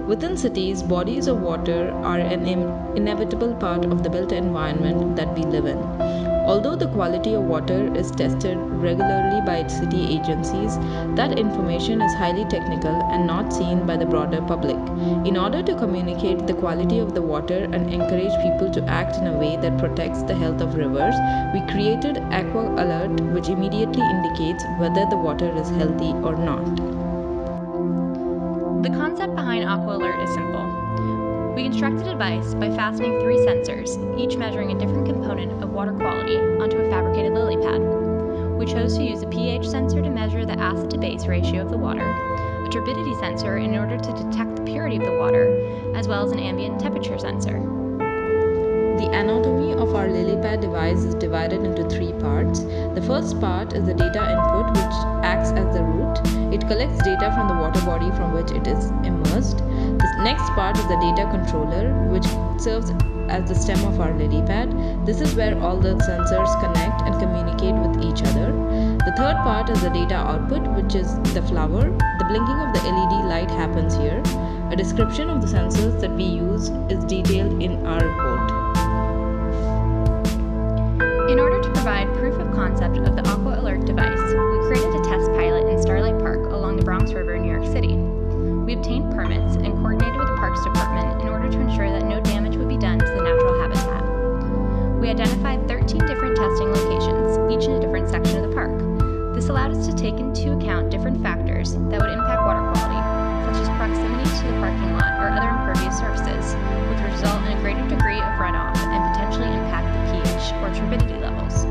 Within cities, bodies of water are an inevitable part of the built environment that we live in. Although the quality of water is tested regularly by city agencies, that information is highly technical and not seen by the broader public. In order to communicate the quality of the water and encourage people to act in a way that protects the health of rivers, we created AquAlert, which immediately indicates whether the water is healthy or not. The concept behind AquAlert is simple. We constructed a device by fastening 3 sensors, each measuring a different component of water quality, onto a fabricated lily pad. We chose to use a pH sensor to measure the acid-to-base ratio of the water, a turbidity sensor in order to detect the purity of the water, as well as an ambient temperature sensor. The anatomy of our lily pad device is divided into 3 parts. The first part is the data input, which acts as the root. It collects data from the water body from which it is immersed. The next part is the data controller, which serves as the stem of our lily pad. This is where all the sensors connect and communicate with each other. The third part is the data output, which is the flower. The blinking of the LED light happens here. A description of the sensors that we use is detailed in our report. In order to provide proof of concept of the AquAlert device, we created a test pilot in Starlight Park along the Bronx River in New York City. We obtained permits and coordinated with the Parks Department in order to ensure that no damage would be done to the natural habitat. We identified 13 different testing locations, each in a different section of the park. This allowed us to take into account different factors that would impact water quality, such as proximity to the parking lot or other impervious surfaces, which would result in a greater degree of runoff and potentially impact the pH or turbidity levels.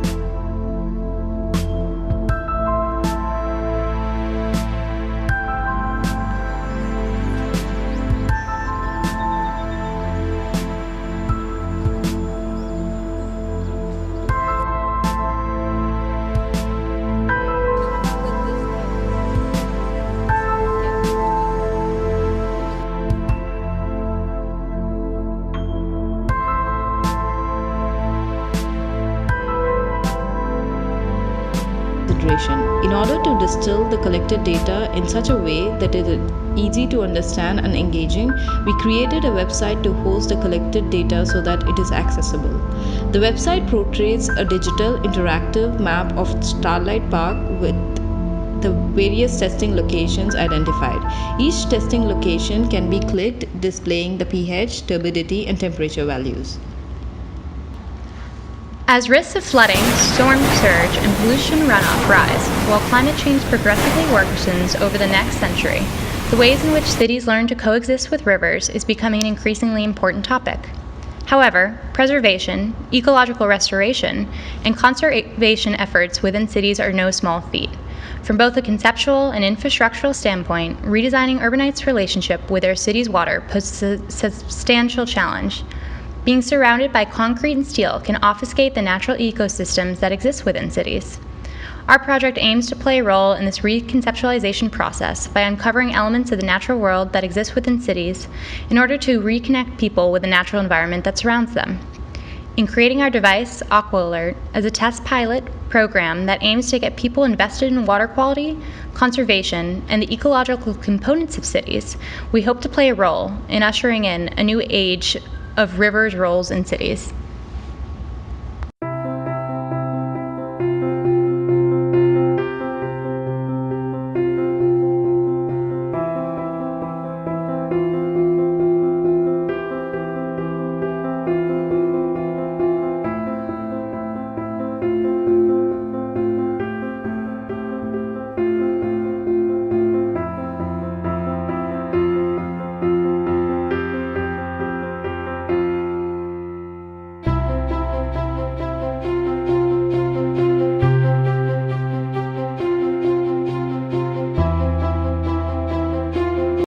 In order to distill the collected data in such a way that it is easy to understand and engaging, we created a website to host the collected data so that it is accessible. The website portrays a digital interactive map of Starlight Park with the various testing locations identified. Each testing location can be clicked, displaying the pH, turbidity, and temperature values. As risks of flooding, storm surge, and pollution runoff rise, while climate change progressively worsens over the next century, the ways in which cities learn to coexist with rivers is becoming an increasingly important topic. However, preservation, ecological restoration, and conservation efforts within cities are no small feat. From both a conceptual and infrastructural standpoint, redesigning urbanites' relationship with their city's water poses a substantial challenge. Being surrounded by concrete and steel can obfuscate the natural ecosystems that exist within cities. Our project aims to play a role in this reconceptualization process by uncovering elements of the natural world that exist within cities in order to reconnect people with the natural environment that surrounds them. In creating our device, AquAlert, as a test pilot program that aims to get people invested in water quality, conservation, and the ecological components of cities, we hope to play a role in ushering in a new age of rivers' roles in cities.